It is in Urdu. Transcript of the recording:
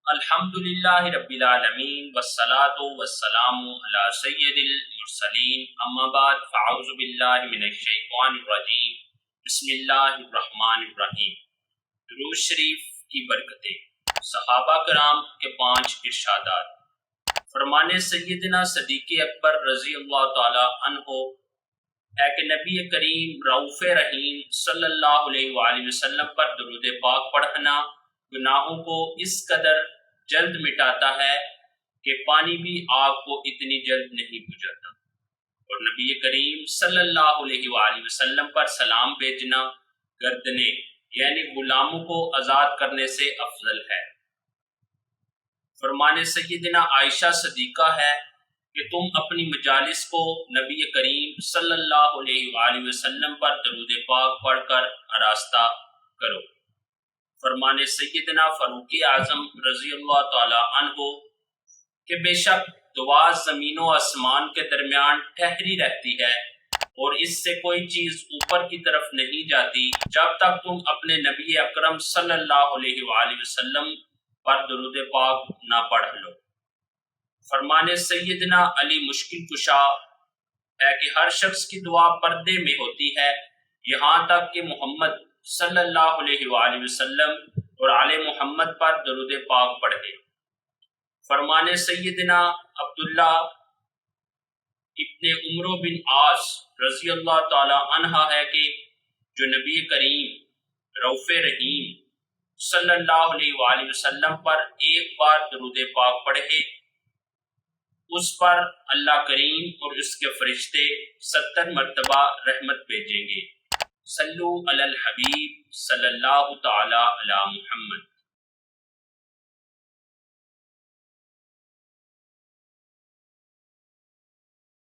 الحمد للہ رب العالمین والصلاة والسلام علی سید المرسلین اما بعد فاعوذ باللہ من الشیطان الرجیم بسم اللہ الرحمن الرحیم۔ درود شریف کی برکتیں۔ صحابہ کرام کے 5 ارشادات۔ فرمان سیدنا صدیق اکبر رضی اللہ تعالی عنہ ہے کہ نبی کریم رؤوف رحیم صلی اللہ علیہ وآلہ وسلم پر درود پاک پڑھنا گناہوں کو اس قدر جلد مٹاتا ہے کہ پانی بھی آگ کو اتنی جلد نہیں بجھاتا، اور نبی کریم صلی اللہ علیہ وآلہ وسلم پر سلام بھیجنا گردنے یعنی غلاموں کو آزاد کرنے سے افضل ہے۔ فرمان سیدنا عائشہ صدیقہ ہے کہ تم اپنی مجالس کو نبی کریم صلی اللہ علیہ وآلہ وسلم پر درود پاک پڑھ کر آراستہ کرو۔ فرمان سیدنا فاروق اعظم رضی اللہ تعالی عنہ کہ بے شک دعا زمین و آسمان کے درمیان ٹھہری رہتی ہے اور اس سے کوئی چیز اوپر کی طرف نہیں جاتی جب تک تم اپنے نبی اکرم صلی اللہ علیہ وآلہ وسلم پر درود پاک نہ پڑھ لو۔ فرمان سیدنا علی مشکل کشا ہے کہ ہر شخص کی دعا پردے میں ہوتی ہے یہاں تک کہ محمد صلی اللہ علیہ وآلہ وسلم اور آل محمد پر درود پاک پڑھے۔ فرمان سیدنا عبداللہ ابن عمرو بن عاص رضی اللہ تعالی عنہ ہے کہ جو نبی کریم رؤوف رحیم صلی اللہ علیہ وآلہ وسلم پر ایک بار درود پاک پڑھے اس پر اللہ کریم اور اس کے فرشتے 70 مرتبہ رحمت بھیجیں گے۔ صلو علی الحبیب صلی اللہ تعالی علی محمد۔